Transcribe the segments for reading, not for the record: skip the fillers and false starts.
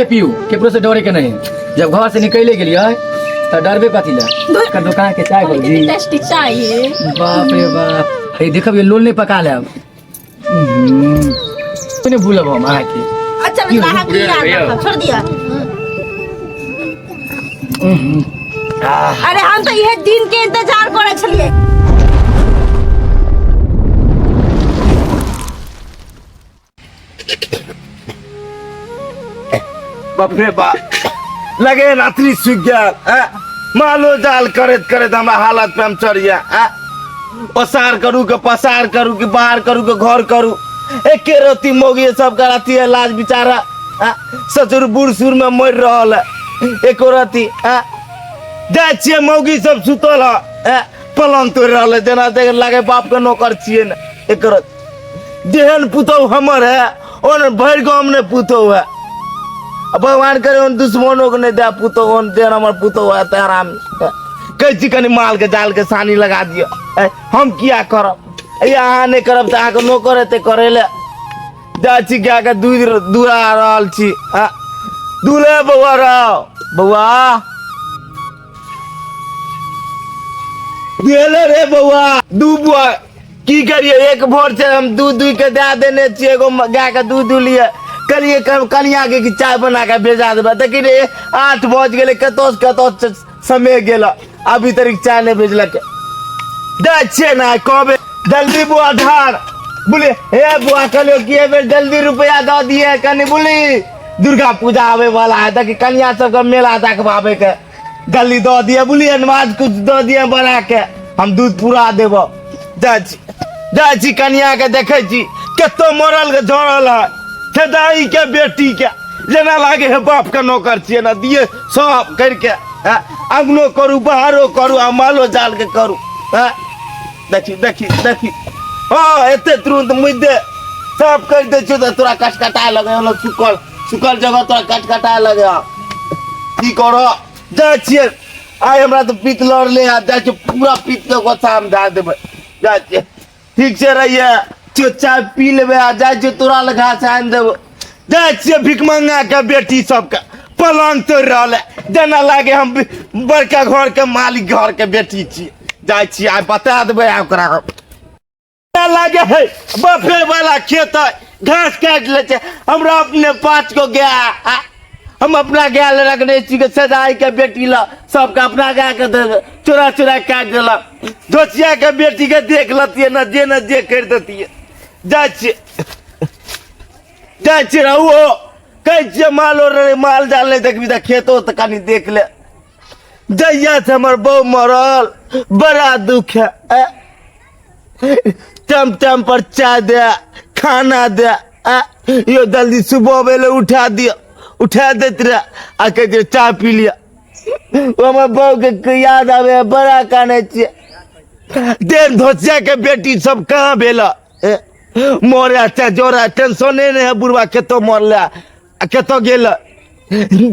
पिए पियो केकरो से डरे के नहीं। जब घर से निकले गेलिए तो डरबे कथी ला का दुकान के चाय भौजी टेस्टी चाहिए। बाप रे बाप ये देखब ये लोल नहीं पका ले अब नहीं भूलब हम आके। अच्छा मैं कहा कि छोड़ दिया। अरे हम तो ये दिन के इंतजार करे छलिए। बाप रे बाप लगे रात्रि सूख गया मालो जाल करत करत हमरा हालत पे हम चढ़ गया। पसार करू के पसार करू के बाहर करू के घर करू एके रोटी मोगी सब कराती है लाज बेचारा ससुर बूढ़ सुर में मर रहा है एको राती जाए छिए मौगी सब सुतल है पलंग तोड़ रहा है जना देख लगे बाप के नौकर छिए न एक जेहन पुतौ हमर है और भर गाँव में पुतौ है भगवान करे उन दुश्मनों को नहीं दे पुतो देर हमार पुतो है तो आराम कैसी कनी माल के जाल के सानी लगा दियो हम क्या करब यहाँ नहीं करब तो आके नो करे ते करे ले जा छी क्या के दूध दूरा रहल छी दूल्हे बउआ रहो बउआ गेले रे बउआ दू बुआ की करिए एक भोर से हम दूध दूध के दे देने छी एगो गाय के दूध लिए कलिए कलिया के चाय बना के भेजा देबा देखी रे 8 बज गेले कतो समय गेला अभी तक चाय नहीं भेजलक दे छे ना कबे जल्दी बुआ धार बोले हे बुआ कलियो किए बेर जल्दी रुपया दो दिए कनी बोली दुर्गा पूजा आवे वाला है ताकि कन्या सब का मेला देखबावे के जल्दी दो दिए बोली नमाज कुछ दो दिए बना के हम दूध पूरा देबो जा छी कन्या के देखे छी कतो मरल के झरल है खेदाई के बेटी के जना लागे है बाप का नौकर छिए ना दिए सब करके अंगनो करू बाहरो करू आ मालो जाल के करू देखी देखी देखी हाँ एते तुरंत मुद्दे सब कर दे छो तोरा कटकटा लगे हलो सुकल सुकल जगह तोरा कटकटा लगे की करो जा छिए आइ हमरा तो पीत लड़ ले आ जा पूरा पीत के गोथा हम दा देबे जा ठीक से रहिए चाय पी लेबे आ जाए तोरा लगा से आन देबो जाए भिख मंगा के बेटी सबके पलंग तोड़ रहा है जना लागे हम बड़का घर के मालिक घर के बेटी छी जाए छी आ बता देबे ओकरा लागे है बफे वाला खेत घास काट ले छे हमरा अपने 5 गो गाय हम अपना गाय रखने छी के सजाई के बेटी ला सबका अपना गाय के दे चोरा चोरा काट देला दोचिया के बेटी के देख लतिए न जे कर देती है जाए रहो कैसे मालो रे माल जाल नहीं देखबी तो खेतो तो कनी देख ले जैया से हमर बहू मरल बड़ा दुख है टाइम टाइम पर चाय दे खाना दे यो जल्दी सुबह वेले उठा देते रहे आ कहते चाय पी लिया वो हमर बहू के याद आवे बड़ा काने छे देर धोसिया के बेटी सब कहाँ भेला मोरे अच्छा जोरा टेंशन नहीं है बुढ़वा केतो मरले केतो गेल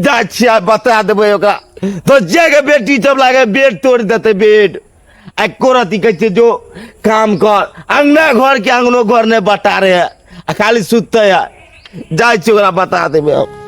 जा छिया बता देबे ओकरा तो जे के बेटी सब लागे बेड तोड़ देते बेड आ कोरती कहते जो काम कर अंगना घर के अंगनो घर ने बता रहे आ खाली सुतते है जा छी ओकरा बता देबे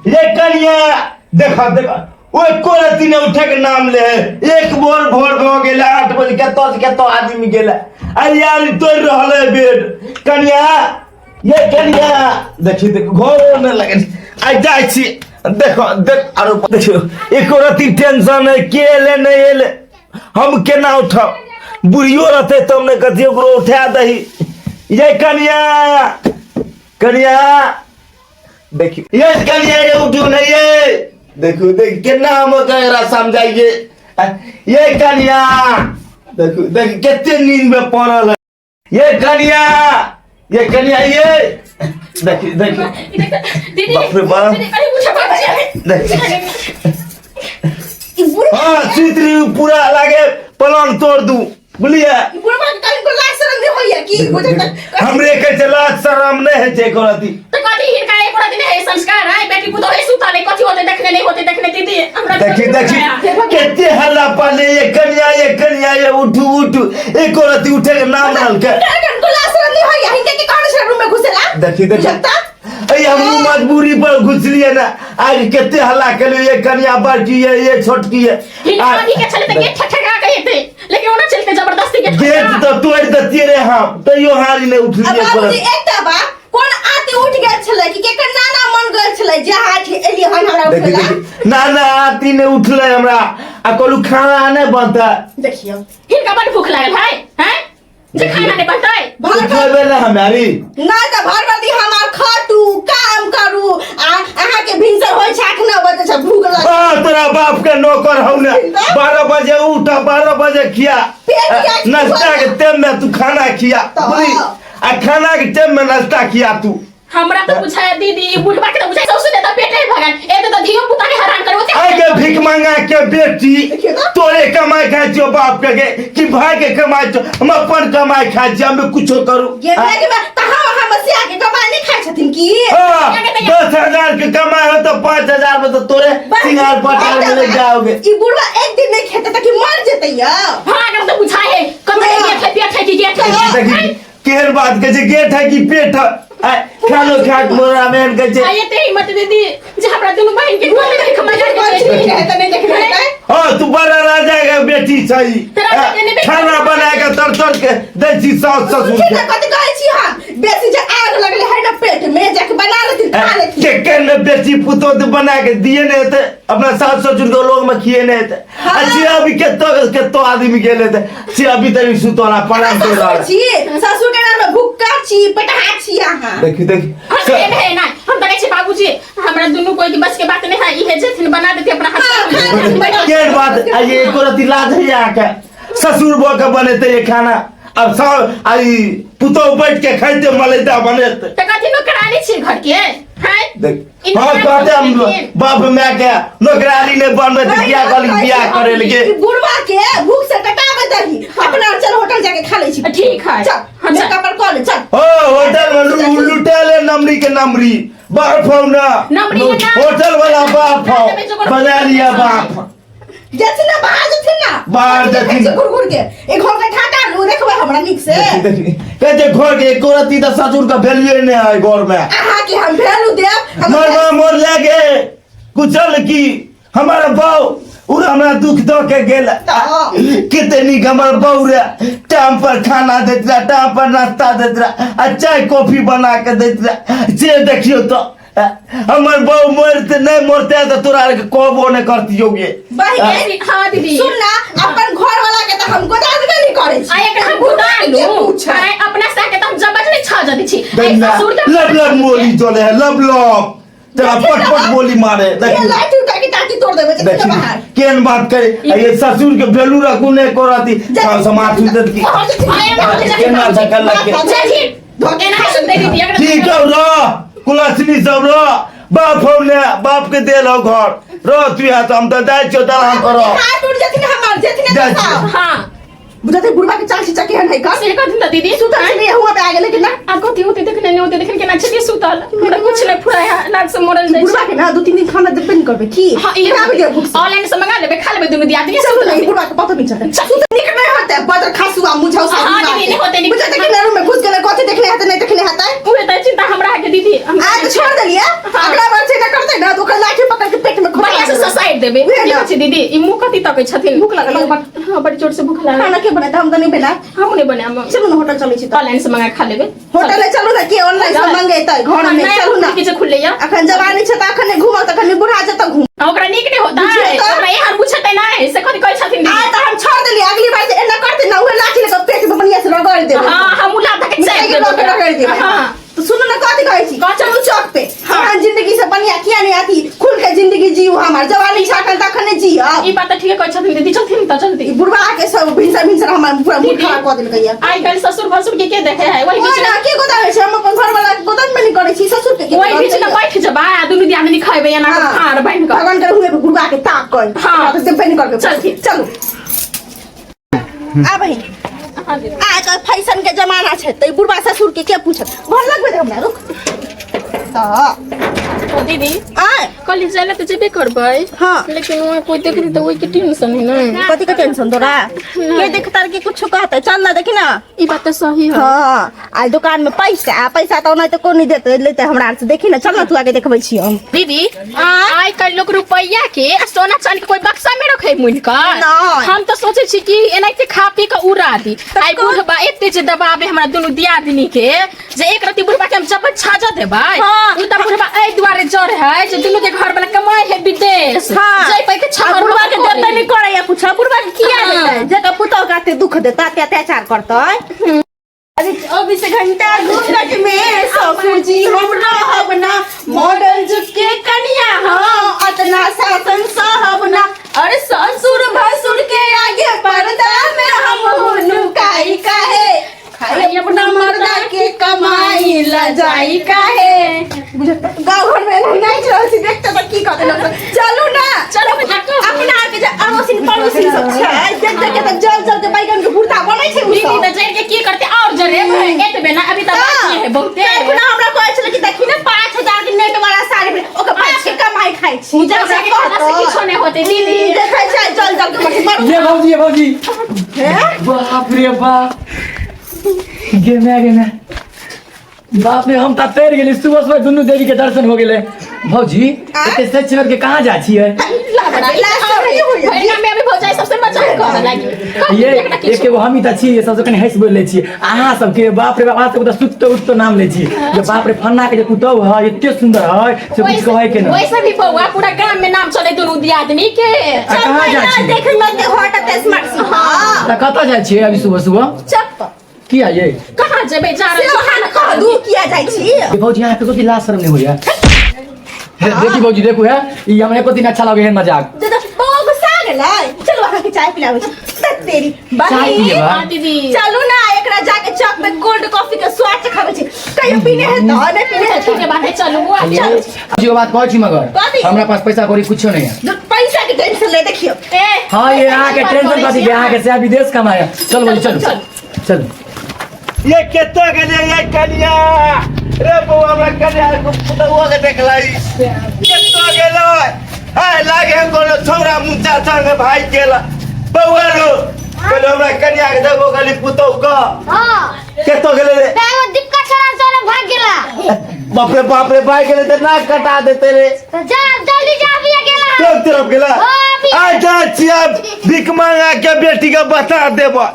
ये कनिया देखा देखा वो कोरती ने उठे के नाम ले एक बोर भोर हो गेले 8 बजे केतो आदमी गेले अरे यार तोड़ रहले बेड कनिया ये कनिया देखी देख घर में लगे आ जाय छी देखो देख आरो देखो एक रती टेंशन है के ले नहीं ले हम केना उठाओ बुढ़ियो रहते तुमने कथी ओकरो उठा दही ये कनिया कनिया देखियो ये कनिया ये उठू नहीं ये देखो देख केना हम एकरा समझाइए ये कनिया देखो देख कितने नींद में पड़ल है ये कनिया ये देखिए दीदी बाप रे बाप। अरे मुझे बात हाँ सीतरी पूरा लागे पलंग तोड़ दूं बोलिए बुढ़वा कल को लाज शरम नहीं होइए की मुझे हमरे के लाज शरम नहीं है जे करती तो कथी हिनका एक दिन है संस्कार है बेटी पुतो है सुताले कथी होते देखने नहीं होते देखने दीदी हमरा देखिए कितने हल्ला पाले ये कन्या ये उठू एक औरत उठे के नाम डाल के कल को लाज शरम नहीं होइए हिनके के कौन से रूम में घुसेला देखिए हम मजबूरी पर घुस लिए ना आज कितने हल्ला के लिए ये कन्या बड़की है ये छोटकी है हिनका के चले तो गेट ठठका गए थे लेकिन उन्हें चलते जबरदस्ती गेट तो तोड़ देती रे हम तो यो हारी ने उठ लिए बाबूजी एकटा बा कोन आते उठ गेल छले कि केकर नाना मन गेल छले जे हाथ एली हम हमरा उठला नाना आती ने उठले हमरा आ कोलू खाना ने बनता देखियो हिनका बड़ भूख लागल है हैं जे खाना ने बनतै उठबे ना हमारी ना त भरवती हमार खाटू काम करू आ अहा के भिनसर होय छाक न बजे छ भूख लागल बा तेरा बाप के नौकर हौ ने 12 बजे उठ 12 बजे खिया नाश्ता के टाइम में तू खाना खिया बोली आ खाना के टाइम में नाश्ता खिया तू हमरा तो पूछाय दीदी बुढ़वा के तो पूछाय ससुर देता पेटे भगन ए तो धियो पुता के हैरान करो आगे भीख मांगा के बेटी तोरे कमाई खाई छो बाप के कि भाई के कमाई छो हम अपन कमाई खाई छी हम कुछो करू ये लागे में तहा वहां बसिया के कमाई नहीं खाई छथिन की 10,000 के कमाई हो तो 5,000 में तो तोरे सिंगार पटार में ले जाओगे ई बुढ़वा एक दिन नहीं खेते त कि मर जेतै या भागम तो पूछाय है कते ये थे पेट है कि गेट है केहन बात के गेट है कि पेट है खानो खाट मोरा में के जे आये ते हिम्मत दीदी जे हमरा दुनु बहन के गोल में कमाई के है त नहीं देखले है हां तू बड़ा राजा के बेटी छई खाना बना के तर के देसी सास ससुर के कथि कहै छी हम बेसी जे आग लगले है ना पेट में जाके बना लेती खा लेती के केन बेटी पुतो तो बना के दिए ने ते अपना सास ससुर के लोग में खिए ने ते अच्छा अभी के तो आदमी गेले ते से अभी तक सुतोला पड़ा तो छी ससुर के नाम में भूखा छी पटहा छी यहां देखी है ना हम तो छी बाबूजी हमरा दुनु कोई की बस के बात नहीं है ई है जेथिन बना देती अपना हाथ के बात आ ये एको रति लाज है आके ससुर बो के बनेते ये खाना अब सब आई पुतो बैठ के खाइते मलैदा बनेते त कथि नौकरानी छी घर के हैं देख हां कहते हम बाप मां के नौकरानी ने बनबे त बियाह करी बियाह करे लगे बुढ़वा के भूख से कटावे दही अपना चल होटल जाके खा ले छी ठीक है चल मेकअप पर कॉल चल ओ होटल में लुटेले नमरी के नमरी बाहर फोना होटल वाला बाप बना लिया बाप जैसे ना बाहर जथिन गुरगुर के एक घर के ठाटा लो देखबे हमरा निक से कहते घर के कोरती त ससुर का वैल्यू नहीं है घर में आहा कि हम वैल्यू देब मोर लागे कुचल की हमारा बाऊ उ हमरा दुख दो के गेल कितनी हमर बाऊ रे टाइम पर खाना देत रहा टाइम पर नाश्ता देत रहा आ चाय कॉफी बना के देत रहा जे देखियो तो हमर बाऊ मरते नहीं मरते तो तोरा के कहबो नहीं करती होगे भाई हां दीदी सुन ना अपन घर वाला के त हम गोदान नहीं करे छी आ एकरा गोदान लो अपना सा के त हम जबत नहीं छ जदी छी ससुर लब मोली चले है लब तेरा पट बोली मारे ये लाठी उठा के टाटी तोड़ देबे जे बाहर केन बात करे ये ससुर के वैल्यू रखू नहीं करती समाज सुधर की केना सकल लगे धोके ना सुन दे दीदी ठीक है रो कुलसनी सब रो बाप होने बाप के दे लो घर रो तू या हम तो दाई छो दलान करो हाथ उठ जथिन हमार जथिन हां बुझते बुढ़वा के चाल चिचा के है का से कथिन त दीदी सुता नहीं हुआ पे आ गेले कि ना आ कथि होते देखने नहीं होते देखन के ना छके सुतल हमरा कुछ नहीं फुराया लाज से मरल जाय बुढ़वा के ना 2-3 दिन खाना डिपेंड करबे की हां ये ऑनलाइन से मंगा लेबे खा लेबे दुनु दिया दिए सब नहीं बुढ़वा के पता नहीं चलता सुत निक नहीं होते बदर खासुआ मुझाओ सा हां दीदी नहीं होते नहीं बुझते कि रूम में घुस गेले कथि देखले हते नहीं देखले हते पूरे त चिंता हमरा के दीदी आज छोड़ देलिए अगला बार से ना करते ना तो लाठी पकड़ के पेट में बढ़िया से ससाइड देबे ठीक है दीदी ई मुंह कथि तकै छथिन भूख लागल हम बड़ी जोर से भूख लागल खाना के बनाता हम तो नहीं बना हम नहीं बने हम चलो ना होटल चले छी तो ऑनलाइन से मंगा खा लेबे होटल में चलो ना के ऑनलाइन से मंगेतै घर में चलो ना किछ खुले या अखन जवानी छ त अखन घुमल त अखन बुढ़ा जत घुम ओकरा नीक नहीं होता है ओकरा यहाँ पूछते ना से कथि कहै छथिन आ त हम छोड़ देली अगली बार से एना करते ना उहे लाठी लेके पेट में बढ़िया से रगड़ देबे हां हम उला तक चेक रगड़ देबे हां तो सुनो ना कथि कहै छी चलो चौक पे हम जिंदगी से बढ़िया किया नहीं आती खुल के जिंदगी जीव हमार जवानी छ अखन तखन जी अब ई बात ठीक कहै छथिन दीदी चलथिन त चलती बुढ़वा के सब भिनसर हमर पूरा मुंह खराब कर देलकै या आई कल ससुर भसुर के देखे है वही बीच ना के गोदाम छै हम अपन घर वाला गोदाम में नहीं करै छी ससुर के वही बीच में बैठ जबा दुनु दियादनी खाइबे या ना खार बाइन कर भगवान के हुए बुढ़वा के ताक कर हाँ। तो सिर्फ नहीं करके चल ठीक चलो आ बहिन आजकल फैशन के जमाना छै त बुढ़वा ससुर के पूछत घर लगबे दे हमरा रुक तो दीदी आ कल जाइला तो जेबे करबै हां लेकिन वो कोई देख रही तो वही के टेंशन है ना कथि के टेंशन तोरा के देखता के कुछ कहता चल ना देखी ना ई बात तो सही है हां आज दुकान में पैसा तो नहीं तो कोई नहीं देते लेते हमरा से देखी ना चल ना तू आगे देखबै छी हम दीदी आई कल लोग रुपया के सोना चांदी के कोई बक्सा में रखे मुन का हम तो सोचे छी कि एनाइते खा पी के उड़ा दी आई बुढ़बा एते जे दबावे हमरा दुनु दियादनी के जे एक रति बुढ़बा के हम जब छाजा देबै उ त बुढ़बा ए दुआरे जड़ है जे दुनु के घर वाला कमाई है विदेश जय पे के छाड़ बुढ़वा के देते नहीं करे या कुछ बुढ़वा के किया देते जका पुतौ काते दुख देता अत्याचार करतै अरे 24 घंटा घूंघट में ससुर जी हम रहब ना मॉडल जुग के कन्या हां अतना शासन सहब ना अरे ससुर भसुर के आगे पर्दा में हम लुकाई काहे खाई अपना मर्दा के कमाई ल जाई काहे गाँव घर में नहीं चल सी देखते तो की कहते लोग चलू ना चलो अपना के जे अड़ोसिन पड़ोसिन सब छै देख देख के तो जल जल के बैगन के भुर्ता बनै छै दीदी त जड़ के की करते और जरे एतबे ना अभी तक बाकी है बहुते अपना हमरा कहै छले कि देखी ना 5000 के नेट वाला साड़ी में ओकर पास के कमाई खाई छी जब से किछो नहीं होते दीदी देखै छै जल जल के मर ये भौजी बाप रे बाप गे बाप रे हम त तैर गेली सुबह सुबह दुनू देवी के दर्शन हो गेले भौजी एते सच के कहां जा छिए भैया में अभी भौजाई सबसे बचा कर लागी ये एक एगो हम ही त छी सबसे कनी हंस बोल ले छी अहाँ सब के बाप रे बाप आज तक सुत्त उठ नाम ले छी जे बाप रे फन्ना के जे पुतौ है एते सुंदर है से कुछ कहै के न वैसे भी बउआ पूरा ग्राम में नाम चले दुनू दियादनी के कहां जा छी देख मत हटत स्मार्ट सी हां त कत जा छी अभी सुबह सुबह चप किया ये कहां जेबे जा रहे सोहान कह दू किया जाय छी भौजी यहाँ पे लाज शर्म नहीं होया देखी भौजी देखू है ई हमरा एको दिन अच्छा लगे है मजाक जे तो बहुत गुस्सा गेलै चलो वहां के चाय पिलाबै छी तेरी चाय पिए बा दीदी चलू ना एकरा जाके चौक में गोल्ड कॉफी के स्वाद चखाबै छी कहियो पीने है तो नहीं पीने है ठीक है बात है चलो वो चल जी बात कहै छी मगर हमरा पास पैसा कौड़ी कुछो नहीं है पैसा के टेंशन ले देखियो हां ये यहाँ के टेंशन कथी के यहाँ के से विदेश कमाया चल बोली चल चल ये केतो गेले ये कन्या रे बउआ हमरा कन्या को पुतवा के देखलाई केतो गेलो हाय लागे कोनो छोरा मुंचा संग भाई केला बउआ रो बोलो हमरा कन्या के देखो खाली पुतौ का हां केतो गेले रे वो दिक्कत छला चले भाग गेला बाप रे भाई गेले त नाक कटा देते रे तो जा जल्दी जा भी गेला चौक तरफ गेला आ जा छिया भिख मांगा के बेटी का बता देबो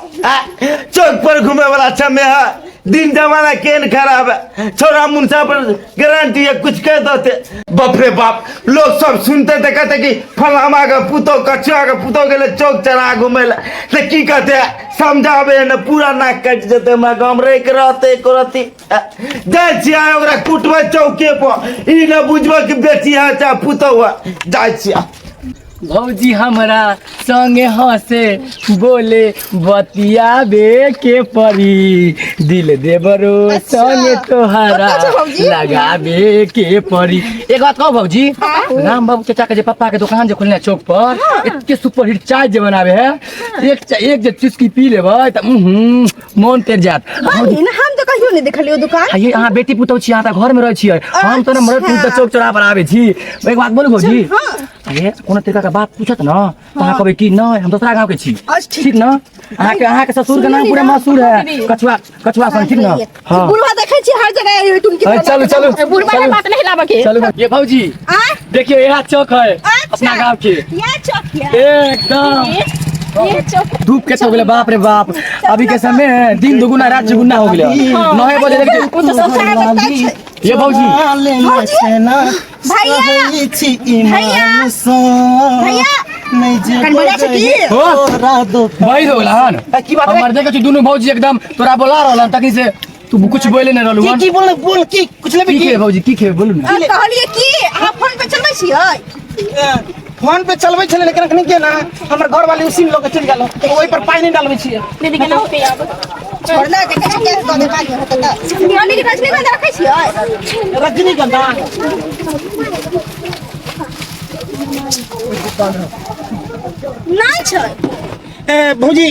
चौक पर घूमे वाला समय है दिन जमाना केन खराब है छोरा मुंसा पर गारंटी है कुछ कह देते बाप रे बाप लोग सब सुनते थे कहते कि फलामा का पुतो कछुआ का पुतो गेले चौक चढ़ा घूमे ला तो की कहते समझावे न पूरा नाक कट जते मैं गाम रे के रहते करती जाय छिया ओकरा कुटबे चौके पर ई न बुझबो कि बेटी है चाहे पुतो है जाय छिया भौजी हमरा संगे हंसे बोले बतियाबे के परी दिल देबरो संगे तोहरा लगाबे के परी एक बात कहू भौजी राम बाबू चाचा के जे पप्पा के दुकान जे खोलने चौक पर इतने सुपर हिट चाय जे बनावे है एक जे चुस्की पी लेबै त मन तेर जात बहिन हम तो कहियो नहीं देखलियो दुकान ये अहाँ बेटी पुतौ छी अहाँ त घर में रहै छियै हम त मरद पुत चौक चौरा पर आवे छी एक बात बोलू भौजी अरे कोनो तरीका का बात पूछत न तहाँ कहबै कि नहीं हम दूसरा गांव के छी ठीक न अहाँ के ससुर के नाम पूरा मशहूर है कछुआ सन ठीक न हां बुढ़वा देखे छी हर जगह तुम की चलो बुढ़वा के बात नहीं लाबे के चलो ये भौजी देखिए यह चौक है अपना गांव के ये चौक है एकदम धूप के हो गेले बाप रे बाप अभी के समय दिन दुगुना रात चौगुना हो गेले 9 बजे देख ये भौजी भैया हो भाई हो गेला हन की बात हमर देख दोनों भौजी एकदम तोरा बोला रहलन तकी से तू कुछ बोले नहीं रहलू की बोल की कुछ लेबे की भौजी की खे बोलू ना कहलिए कि अहाँ फोन पे चलबै छियै फोन पे चलबै छले लेकिन अखनी के ना हमर घर वाली उसी लोग चल गेलो ओइ पर पानी नहीं डालबै छियै दीदी के नाम पे आब छोड़ना देखे छै केस दे पानी होत त रानी के रजनीगंधा रखै छियै रजनीगंधा नहीं छै भौजी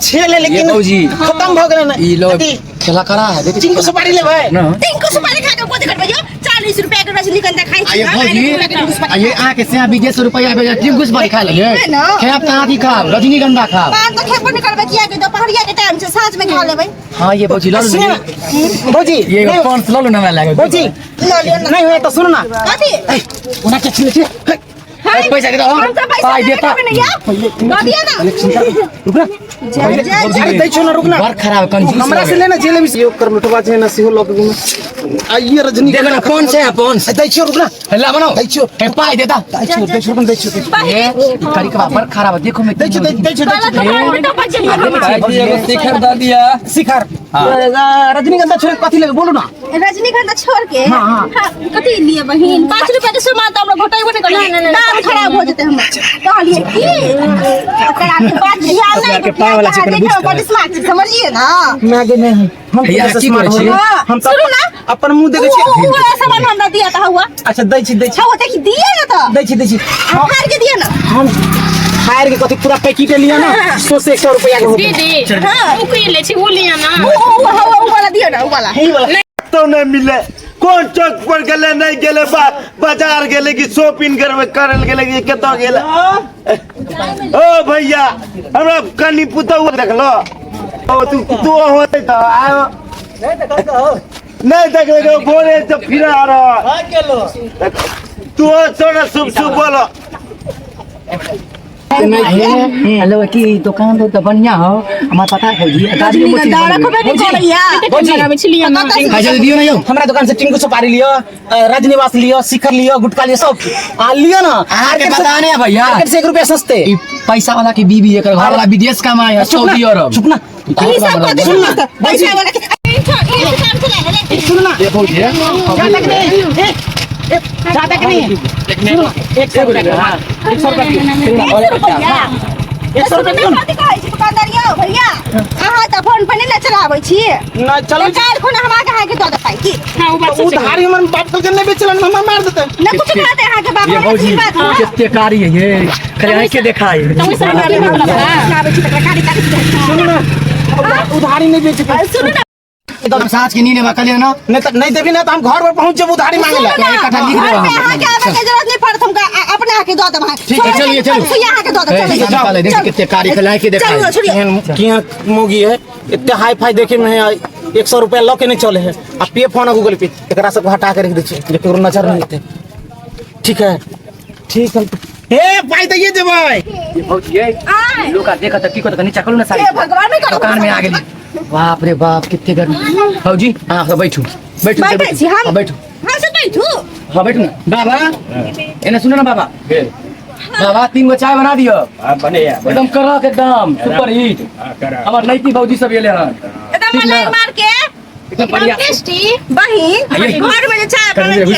छेले लेकिन भौजी खत्म भ गेल ना ई लोग खेला करा है देख चिंकू सुपारी लेबै ना तिनको सुपारी खा के कथि करबै यो 40 रुपया के रजनीगंधा खाइ छी आये भौजी आये आके से 20 रुपया भेज टीम कुछ बारी खा ले खेप कहां की खा रजनीगंधा खा बात तो खेपो नहीं करबै किया के दोपहरिया के टाइम से साँझ में खा लेबै हां ये भौजी ला लो भौजी ये कौन सा लो ना लागे भौजी लो लियो ना नहीं हुए तो सुन ना कथि उना के छिले पैसा के दो पाई देता दिया ना रुक ना अरे दै छो ना रुक ना बर खराब कंजूस हमरा से लेना जेले में योग कर लुटवा छै ना सिहो लोग में आ ये रजनी देखो ना कौन से है कौन दै छो रुक ना हल्ला बनाओ दै छो है पाई देता दै छो ये करी का बर खराब है देखो मैं दै छो शिखर दा दिया शिखर रजनीगंधा छोड़ कथि लेबे बोलू ना रजनीगंधा छोड़ के हाँ, हाँ। कथि लिए बहिन 5 रुपया के सामान तो हमरा घटाइबो नहीं करले दाम खराब हो जेते हमर कहलिए कि ओकरा के बात ध्यान नहीं के पाय वाला चिकन बुझ बड़ी स्मार्ट छै समझिए ना मैं आगे नहीं हम भैया, कैसे की smart बोलै छी? हो? हम तो सुनू ना अपन मुंह देखे छी वो सामान हमरा दिया था हुआ अच्छा दै छी अच्छा वो देखी दिए ना तो दै छी फाड़ के दिए ना हम फायर के कथि पूरा पैकेट लिया ना 100 से 100 रुपया के होते दीदी हाँ। वो कोई ले छी वो लिया ना वो वाला दियो ना वो वाला ही वाला तो नहीं मिले कौन चौक पर गेले नहीं गेले बाजार गेले कि शॉपिंग करवे करल गेले कि केतो गेले ओ भैया हमरा कनी पुतौ देखलो ओ तू होते तो आयो नहीं देख ले बोले तो फिर आ रहा तू सोना शुभ शुभ बोलो हेलो की दुकान तो बढ़िया हो हमारा पता है जी गाड़ी में रजनीगंधा रखबे नहीं करैया लगा में छिलिया ना पैसा दियो ना यो हमरा दुकान से टिंकू सुपारी लियो रजनीवास लियो शिखर लियो गुटखा लियो सब आ लियो ना आके बताने हैं भैया मार्केट से 1 रुपया सस्ते ई पैसा वाला की बीबी एकर घर वाला विदेश कमाए है सऊदी अरब चुप ना पैसा पैसा वाला के सुन ना देखो जी ज्यादा के नहीं 100 रुपया 100 रुपया कथि कहै छी दुकानदारिया भैया अहाँ त फोन पर नहीं चलाबै छी ना चलो काल खुन हमरा कहा के दऽ देतै की हां वो बात सच है उधारी हमर बाप के नहीं बेचलन हम मार देते न कुछ कहते अहाँ के बाप ये भौजी कितने कारी है ये खाली के दिखाई तो वैसा गाड़ी में वाला आबै छी तकरा काटी सुन ना उधारी नहीं बेचे सुन ना एकदम साथ के नीने बकले ना नहीं देबी ना तो हम घर पर पहुंच जब उधारी मांगेला एक कट्ठा लिख दो अहाँ के आबै के जरूरत नहीं पड़त हमका अपने आके दऽ देब ठीक है चलिए चलो यहाँ के दऽ देब निकाले देखिए कितने कारी खिलाए के दिखाई किया मोगी है इतने हाई फाई देखे में है 100 रुपया लॉ के नहीं चले है अब पे फोन गूगल पे एकरा सब हटा के रख दे छी जे केकरो नजर नहीं आते ठीक है हे पाई दइए जेबै ये भौजी ये लोग देखा त की को त नीचे करू ना सारी हे भगवान में करो दुकान में आ गेली बाप रे बाप कितने गर्मी भौजी हां सब बैठू बैठे छी हम बैठू हम से बैठू हां बैठू ना बाबा एने सुनो ना बाबा बाबा 3 गो चाय बना दियो एकदम कड़क एकदम सुपर हिट हमार नैती भौजी सब एले हन एकदम मलाई मार के एकदम बढ़िया टेस्टी बहिन घर में जे चाय बनल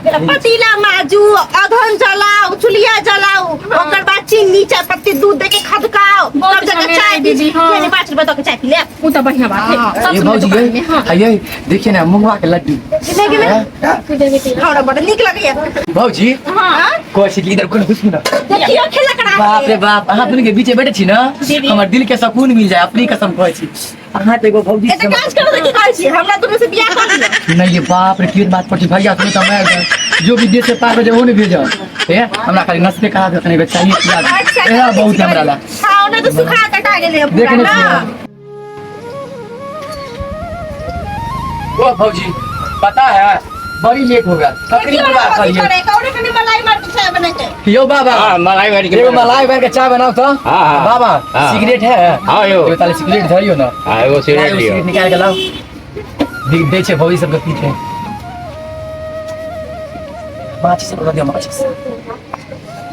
केरा पतीला माजू अधन जलाओ चुलिया जलाओ ओकर बाद चीनी चाय पत्ती दूध दे के खदकाओ तब जगह चाय दीजिए यानी 5 रुपए तक चाय पी ले वो तो बढ़िया बात है ये भौजी ये देखिए ना मुंगवा के लड्डू हमरा बड़ नीक लगैया भौजी हां कोशिश लीडर को खुश ना देखियो खेला करा बाप रे बाप अहाँ दुनू के बीचे बैठे छी ना हमर दिल के सुकून मिल जाए अपनी कसम कहै छी अहाँ तो एगो भौजी एते काज करो त की कहै छी हमरा दुनू से बियाह कर दियो नहीं ये बाप रे की बात पड़ी भैया तुम तो मैं जो विदेश से पार बजे वो नहीं भेजा है हमरा खाली नस्ते कहा देते नहीं चाहिए प्याज एरा बहुत हमरा ला खाओ ना तो सुखा कटा गेले देखने ओ भौजी पता है बड़ी लेट हो गया तकरीबन बात करिए कौन कनी मलाई मार के चाय बना के यो बाबा मलाई भर के एगो मलाई भर के चाय बनाओ तो हाँ। बाबा हाँ। सिगरेट है हाँ यो यो ताले सिगरेट धरियो ना एगो सिगरेट लियो सिगरेट निकाल के लाओ दे छे भौजी सबके पीछे माचिस लगा दिया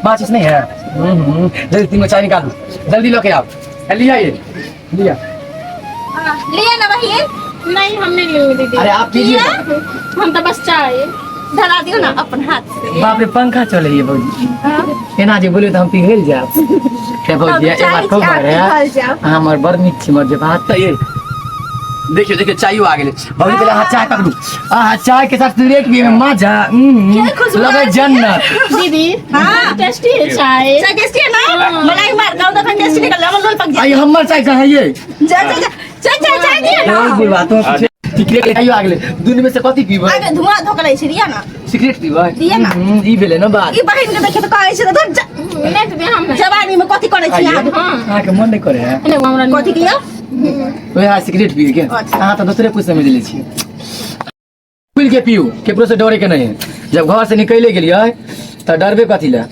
माचिस नहीं है जल्दी तीन चाय निकालो जल्दी लो के आओ लिया ये लिया लिया ना बहिन नहीं हम नहीं लेंगे दीदी अरे आप पीजिए हम तो बस चाय धरा दियो ना अपन हाथ से बाप रे पंखा चले ये भौजी एना जे बोले तो हम पिघल जाब हे भौजी एक बात कहब रे हमर बड़ नीक छी मर जे बात त ये देखियो देखियो चायो आ गेले भौजी पहले हाथ चाय पकड़ू चाय के साथ सिगरेट भी में मजा लगे जन्नत दीदी हाँ। टेस्टी है चाय चाय टेस्टी है ना मलाई मार गाँव दखन टेस्टी निकल हम लोग पक आई हमर चाय चाहिए जा जा चाय चाय चाय दिया ना ये बातों सिगरेट चायो आ गेले दुनिया में से कथि पीबै आगे धुआं धोकले छै रिया ना सिगरेट पीबै दिया ना। ई भेले न बात ई बहिन के देखे त कहै छै त नहीं दीदी हम नहीं जवानी में कथि करे छी आइए अहाँ के मन नहीं करे है नहीं हमरा नहीं कथि किया ओए हां सिगरेट पिए के अच्छा। अहाँ तो दूसरे कुछ समझ ले छी पी के पियो केकरो से डरे के नहीं है जब घर से निकले गेलिए त डरबे कथि ला ए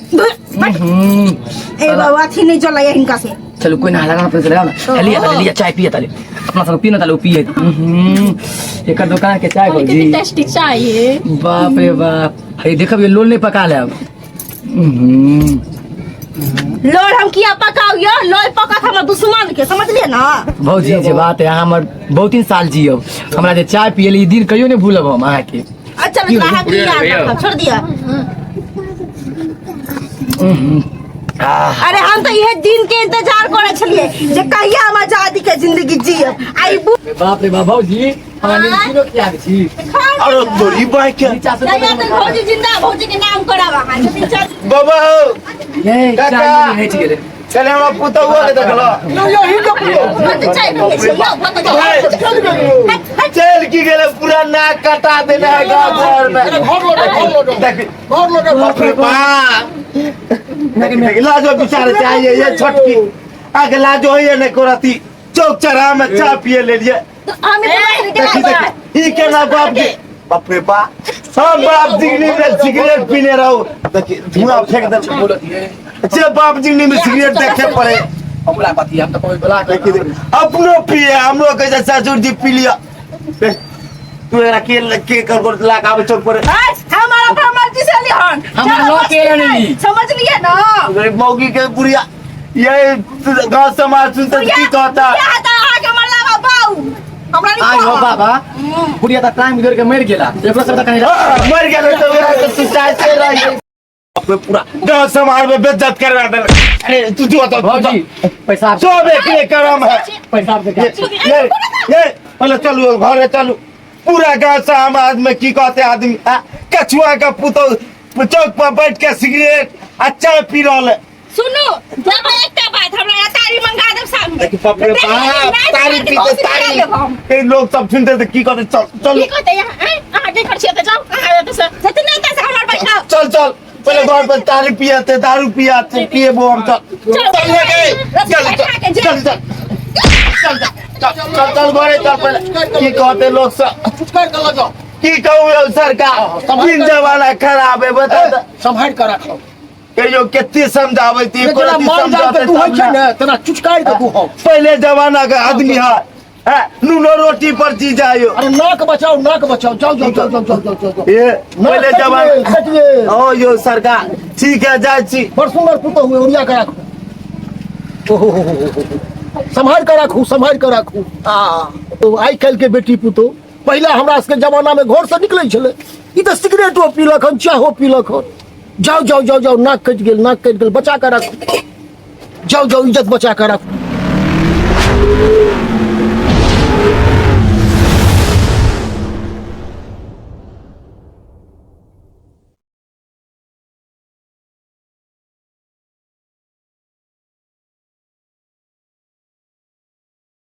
बाबा थी नहीं चला इनका से चलो कोई ना लगा अपने से लगा ना लिया चाय पिए ताले अपना सब पीना ताले पिए एक दुकान के चाय कितनी भौजी टेस्टी चाय है बाप रे बाप हे देखब ये लोल नहीं पका ले अब लोड हम किया पकाओ यो लोड पका हमर दुश्मन के समझ लिए ना भौजी जे बात है हमर बहुत दिन साल जियो हमरा जे चाय पियली दिन कहियो नहीं भूलब हम अहाँ के अच्छा लगा किया छोड़ दिया अरे हम तो यह दिन के इंतजार करे छलिए जे कहिया हम आजादी के जिंदगी जियब आई बाप रे बाप भौजी हमरा दिन किलो क्या छी अरे तोरी बाई क्या नीचा से नहीं तो भौजी जिंदा भौजी के नाम करावा बाबा ये काका। चाय नहीं छी गेले चले हमरा पुतो हुआ देखलो चल की गेले पूरा नाक कटा देना है गांव घर में देख बाप रे बाप लाजो बेचारे चाहिए ये छोटकी आगे लाजो ये नहीं करती चौक चौराहा में चाय पिए ले लिए ई के ना बाप जी बाप रे बाप सब बाप जिगनी में सिगरेट पीने रहो देखिए धुआं फेंक दे अच्छा बाप जिगनी में सिगरेट देखे पड़े हमला पाती हम तो कोई बला देखिए अपनो पिए हमरो कैसे ससुर जी पी लिया तू एरा के कर लगावे चौक पर हमारा फरमाइशी से लिहन हम लोग के नहीं समझ लिए ना गरीब मौगी के बुढ़िया ये गांव समाज सुनते की कहता क्या आता आगे मरला बाबू हमरा नहीं आज हो बाबा बुढ़िया त टाइम गिर के मर गेला एकरो सब त कहीं मर गया तो तू चाय से रही अपने पूरा गांव समाज में बेइज्जत करवा दे अरे तू जो तो भौजी पैसा सब एक करम है पैसा दे ये पहले चलो घर चलो पूरा गांव समाज में की कहते आदमी कछुआ का पुतो चौक पर बैठ के सिगरेट अच्छा पी रहा सुनो जब एकटा बात हमरा तारी मंगा देब सामने देखिए बाप रे बाप तारी पीते तारी ये लोग सब सुनते थे की कहते चल चल की कहते हैं आगे देख कर छिए जाओ आगे तो से जितने तक हमर बैठा चल चल पहले घर पर तारी पियाते दारू पियाते पिए वो हम चल चल चल चल चल चल चल घरे चल पहले की कहते लोग सब की कहूँ सरकार दिन जमाना खराब है बता संभाल कर रखो कहियो कितनी समझावे थी तना चुचकाई के तू हो पहले जमाना का आदमी है नूनो रोटी पर चीज आयो अरे नाक बचाओ जाओ ये पहले जमाना ओ यो सरकार ठीक है जाय छी बड़ सुंदर पुतो हुए उड़िया के राखू संभाल कर राखू तो आई कल के बेटी पुतो पहले हमरा सबके जमाना में घर से निकले छले ई त सिगरेटो पीलक हन चाहो पीलक हन जाओ नाक कट गेल बचा कर राखू जाओ इज्जत बचा कर राखू